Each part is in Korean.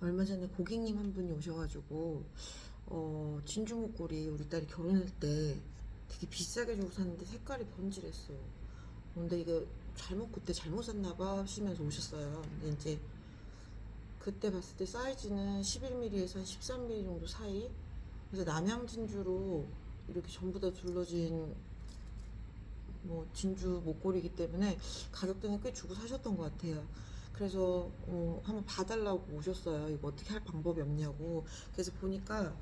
얼마 전에 고객님 한 분이 오셔가지고 진주 목걸이 우리 딸이 결혼할 때 되게 비싸게 주고 샀는데 색깔이 번질했어. 근데 이게 그때 잘못 샀나 봐 하시면서 오셨어요. 근데 이제 그때 봤을 때 사이즈는 11mm에서 한 13mm 정도 사이. 그래서 남양 진주로 이렇게 전부 다 둘러진 뭐 진주 목걸이기 때문에 가격대는 꽤 주고 사셨던 것 같아요. 그래서 한번 봐달라고 오셨어요. 이거 어떻게 할 방법이 없냐고. 그래서 보니까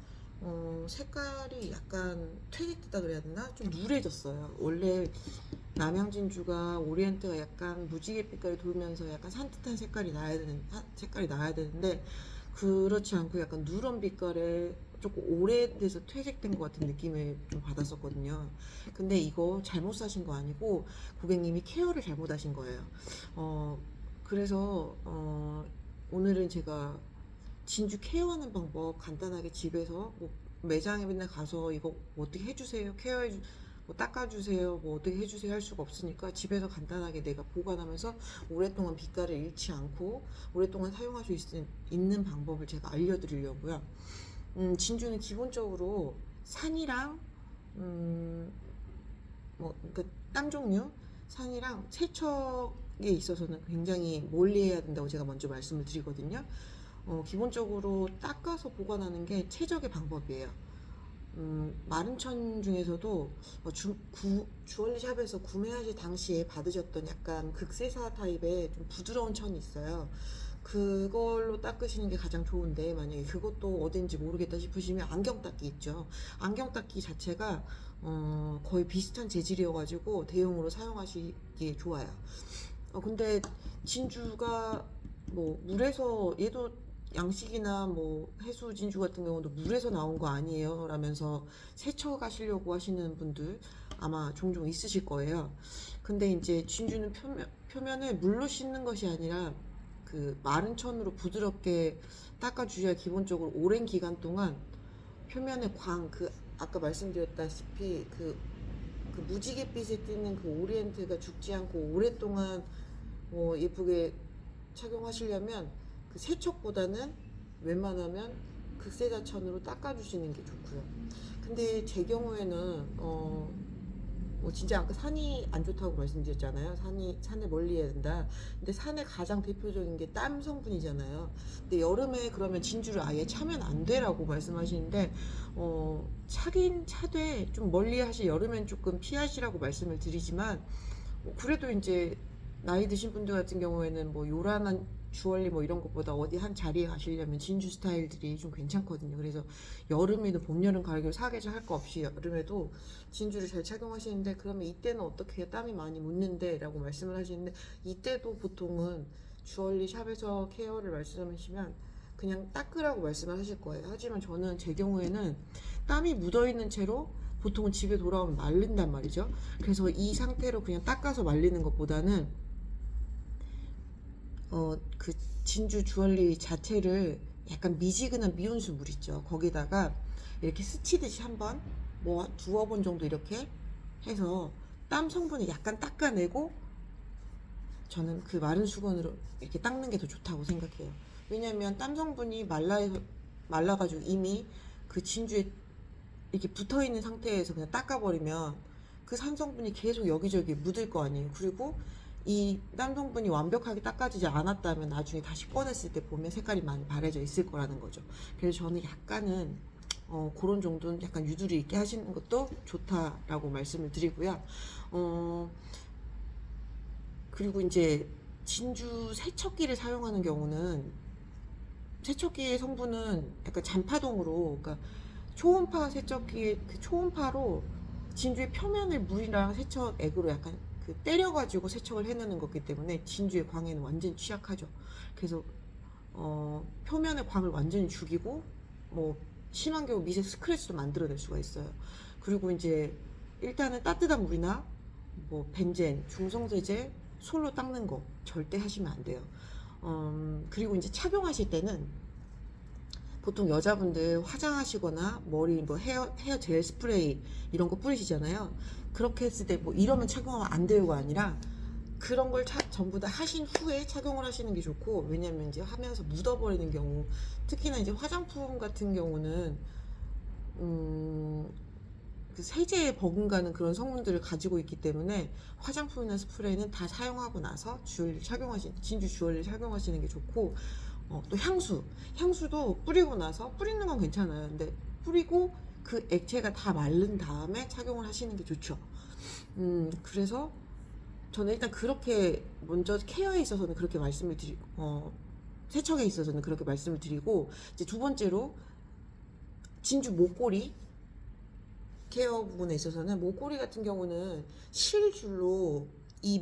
색깔이 약간 퇴색됐다 그래야 되나? 좀 누래졌어요. 원래 남양진주가 오리엔트가 약간 무지개 빛깔이 돌면서 약간 산뜻한 색깔이 나야 되는데 그렇지 않고 약간 누런 빛깔에 조금 오래돼서 퇴색된 것 같은 느낌을 좀 받았었거든요. 근데 이거 잘못 사신 거 아니고 고객님이 케어를 잘못하신 거예요. 어, 그래서 오늘은 제가 진주 케어하는 방법 간단하게 집에서 뭐 매장에 맨날 가서 이거 뭐 어떻게 해주세요, 뭐 닦아주세요, 뭐 어떻게 해주세요 할 수가 없으니까 집에서 간단하게 내가 보관하면서 오랫동안 빛깔을 잃지 않고 오랫동안 사용할 수 있는 방법을 제가 알려드리려고요. 진주는 기본적으로 산이랑 음, 뭐 그러니까 땅 종류, 산이랑 세척에 있어서는 굉장히 멀리해야 된다고 제가 먼저 말씀을 드리거든요. 기본적으로 닦아서 보관하는 게 최적의 방법이에요. 마른 천 중에서도 주얼리 샵에서 구매하실 당시에 받으셨던 약간 극세사 타입의 좀 부드러운 천이 있어요. 그걸로 닦으시는 게 가장 좋은데 만약에 그것도 어딘지 모르겠다 싶으시면 안경 닦기 있죠. 안경 닦기 자체가 거의 비슷한 재질이어가지고 대용으로 사용하시기에 좋아요. 근데 진주가 뭐 물에서 얘도 양식이나 뭐 해수 진주 같은 경우도 물에서 나온 거 아니에요 라면서 세척하시려고 하시는 분들 아마 종종 있으실 거예요. 근데 이제 진주는 표면을 물로 씻는 것이 아니라 그 마른 천으로 부드럽게 닦아주셔야 기본적으로 오랜 기간 동안 표면의 아까 말씀드렸다시피 그 무지갯빛에 띄는 그 오리엔트가 죽지 않고 오랫동안 예쁘게 착용하시려면 그 세척보다는 웬만하면 극세자천으로 닦아주시는 게 좋고요. 근데 제 경우에는 뭐 진짜 아까 산이 안 좋다고 말씀드렸잖아요. 산에 멀리 해야 된다. 근데 산의 가장 대표적인 게 땀 성분이잖아요. 근데 여름에 그러면 진주를 아예 차면 안 되라고 말씀하시는데 차긴 차되 좀 멀리 하실 여름엔 조금 피하시라고 말씀을 드리지만 그래도 이제 나이 드신 분들 같은 경우에는 뭐 요란한 주얼리 뭐 이런 것보다 어디 한 자리에 가시려면 진주 스타일들이 좀 괜찮거든요. 그래서 여름에도 봄, 여름, 가을, 겨울 사계절 할 거 없이 여름에도 진주를 잘 착용하시는데 그러면 이때는 어떻게 해야 땀이 많이 묻는데 라고 말씀을 하시는데 이때도 보통은 주얼리 샵에서 케어를 말씀하시면 그냥 닦으라고 말씀을 하실 거예요. 하지만 저는 제 경우에는 땀이 묻어있는 채로 보통은 집에 돌아오면 말린단 말이죠. 그래서 이 상태로 그냥 닦아서 말리는 것보다는 그 진주 주얼리 자체를 약간 미지근한 미온수 물 있죠. 거기다가 이렇게 스치듯이 한번 뭐 두어 번 정도 이렇게 해서 땀 성분을 약간 닦아내고 저는 그 마른 수건으로 이렇게 닦는 게 더 좋다고 생각해요. 왜냐면 땀 성분이 말라가지고 이미 그 진주에 이렇게 붙어 있는 상태에서 그냥 닦아버리면 그 산성분이 계속 여기저기 묻을 거 아니에요. 그리고 이 땀 성분이 완벽하게 닦아지지 않았다면 나중에 다시 꺼냈을 때 보면 색깔이 많이 바래져 있을 거라는 거죠. 그래서 저는 약간은 그런 정도는 약간 유두리 있게 하시는 것도 좋다라고 말씀을 드리고요. 어, 그리고 이제 진주 세척기를 사용하는 경우는 세척기의 성분은 약간 잔파동으로, 그러니까 초음파 세척기 그 초음파로 진주의 표면을 물이랑 세척액으로 약간 그 때려가지고 세척을 해내는 거기 때문에 진주의 광에는 완전히 취약하죠. 그래서 표면의 광을 완전히 죽이고 뭐 심한 경우 미세 스크래치도 만들어낼 수가 있어요. 그리고 이제 일단은 따뜻한 물이나 뭐 벤젠, 중성세제, 솔로 닦는 거 절대 하시면 안 돼요. 그리고 이제 착용하실 때는 보통 여자분들 화장하시거나 머리 뭐 헤어 젤 스프레이 이런 거 뿌리시잖아요. 그렇게 했을 때 뭐 이러면 착용하면 안 돼요가 아니라 그런 걸 전부 다 하신 후에 착용을 하시는 게 좋고, 왜냐면 이제 하면서 묻어버리는 경우, 특히나 이제 화장품 같은 경우는 그 세제에 버금가는 그런 성분들을 가지고 있기 때문에 화장품이나 스프레이는 다 사용하고 나서 진주 주얼리를 착용하시는 게 좋고, 또 향수도 뿌리고 나서, 뿌리는 건 괜찮아요. 근데 뿌리고 그 액체가 다 마른 다음에 착용을 하시는 게 좋죠. 그래서 저는 일단 그렇게 먼저 케어에 있어서는 그렇게 말씀을 드리고, 세척에 있어서는 그렇게 말씀을 드리고, 이제 두 번째로 진주 목걸이 케어 부분에 있어서는, 목걸이 같은 경우는 실줄로 이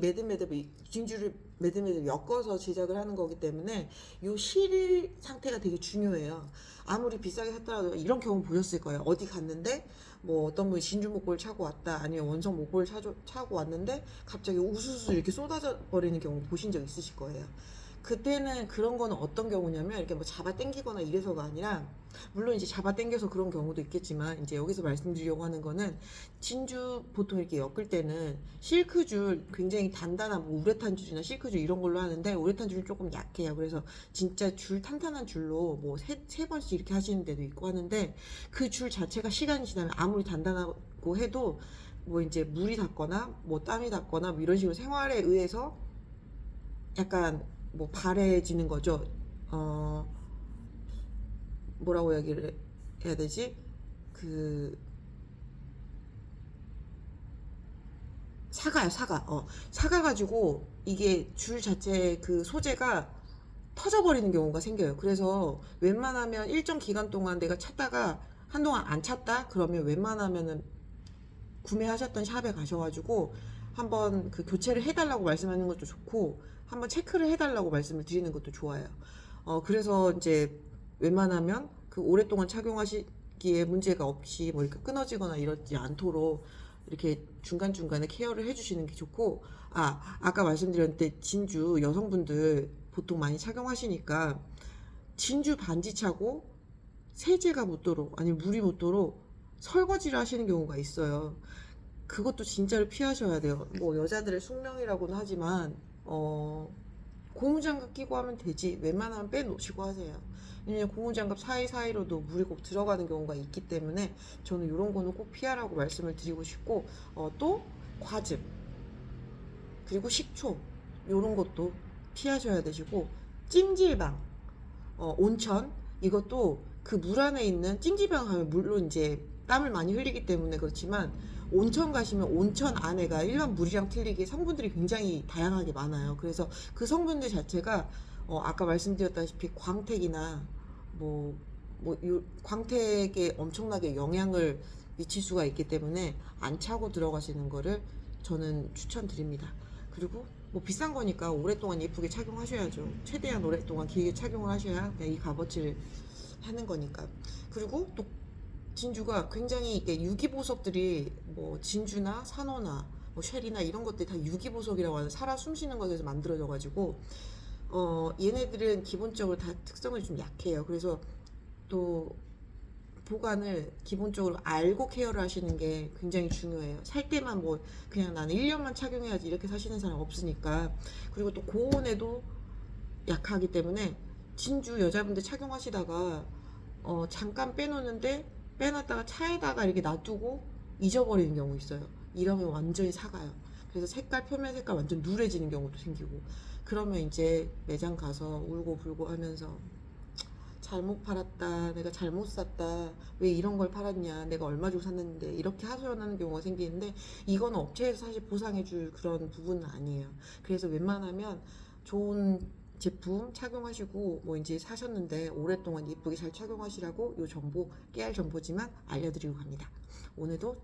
진주를 매듭매듭 엮어서 제작을 하는 거기 때문에 이 실 상태가 되게 중요해요. 아무리 비싸게 샀더라도 이런 경우 보셨을 거예요. 어디 갔는데 뭐 어떤 분이 진주 목걸이 차고 왔다, 아니면 원성 목걸이 차고 왔는데 갑자기 우수수 이렇게 쏟아져 버리는 경우 보신 적 있으실 거예요. 그때는 그런 거는 어떤 경우냐면, 이렇게 뭐 잡아 당기거나 이래서가 아니라, 물론 이제 잡아 당겨서 그런 경우도 있겠지만, 이제 여기서 말씀드리려고 하는 거는, 진주 보통 이렇게 엮을 때는 실크줄, 굉장히 단단한 뭐 우레탄 줄이나 실크줄 이런 걸로 하는데, 우레탄 줄은 조금 약해요. 그래서 진짜 탄탄한 줄로 뭐 세 번씩 이렇게 하시는 데도 있고 하는데, 그 줄 자체가 시간이 지나면 아무리 단단하고 해도 뭐 이제 물이 닿거나 뭐 땀이 닿거나 뭐 이런 식으로 생활에 의해서 약간 뭐 바래지는 거죠. 뭐라고 얘기를 해야 되지? 그 사가. 사가 가지고 이게 줄 자체 그 소재가 터져버리는 경우가 생겨요. 그래서 웬만하면 일정 기간 동안 내가 찾다가 한동안 안 찾다 그러면, 웬만하면은 구매하셨던 샵에 가셔가지고 한번 그 교체를 해달라고 말씀하는 것도 좋고, 한번 체크를 해달라고 말씀을 드리는 것도 좋아요. 그래서 이제 웬만하면 그 오랫동안 착용하시기에 문제가 없이 뭐 이렇게 끊어지거나 이러지 않도록 이렇게 중간중간에 케어를 해주시는 게 좋고, 아까 말씀드렸는데 진주 여성분들 보통 많이 착용하시니까 진주 반지 차고 세제가 묻도록, 아니 물이 묻도록 설거지를 하시는 경우가 있어요. 그것도 진짜로 피하셔야 돼요. 뭐 여자들의 숙명이라고는 하지만 고무장갑 끼고 하면 되지, 웬만하면 빼놓으시고 하세요. 왜냐면 고무장갑 사이사이로도 물이 꼭 들어가는 경우가 있기 때문에 저는 이런 거는 꼭 피하라고 말씀을 드리고 싶고, 또 과즙 그리고 식초 이런 것도 피하셔야 되시고, 찜질방, 온천, 이것도 그 물 안에 있는, 찜질방 가면 물론 이제 땀을 많이 흘리기 때문에 그렇지만, 온천 가시면 온천 안에가 일반 물이랑 틀리게 성분들이 굉장히 다양하게 많아요. 그래서 그 성분들 자체가 아까 말씀드렸다시피 광택이나 광택에 엄청나게 영향을 미칠 수가 있기 때문에 안 차고 들어가시는 거를 저는 추천드립니다. 그리고 뭐 비싼 거니까 오랫동안 예쁘게 착용하셔야죠. 최대한 오랫동안 길게 착용을 하셔야 이 값어치를 하는 거니까. 그리고 또 진주가 굉장히 이게 유기보석들이, 뭐 진주나 산호나 뭐 쉘이나 이런 것들이 다 유기보석이라고 하는, 살아 숨쉬는 것에서 만들어져 가지고 얘네들은 기본적으로 다 특성이 좀 약해요. 그래서 또 보관을 기본적으로 알고 케어를 하시는 게 굉장히 중요해요. 살 때만 뭐 그냥 나는 1년만 착용해야지 이렇게 사시는 사람 없으니까. 그리고 또 고온에도 약하기 때문에 진주 여자분들 착용하시다가 잠깐 빼놓는데, 빼놨다가 차에다가 이렇게 놔두고 잊어버리는 경우 있어요. 이러면 완전히 사가요. 그래서 표면 색깔 완전 누래지는 경우도 생기고, 그러면 이제 매장 가서 울고 불고 하면서 잘못 팔았다, 내가 잘못 샀다, 왜 이런 걸 팔았냐, 내가 얼마 주고 샀는데, 이렇게 하소연하는 경우가 생기는데, 이건 업체에서 사실 보상해줄 그런 부분은 아니에요. 그래서 웬만하면 좋은 제품 착용하시고, 뭐 이제 사셨는데 오랫동안 예쁘게 잘 착용하시라고 요 정보, 깨알 정보지만 알려드리고 갑니다. 오늘도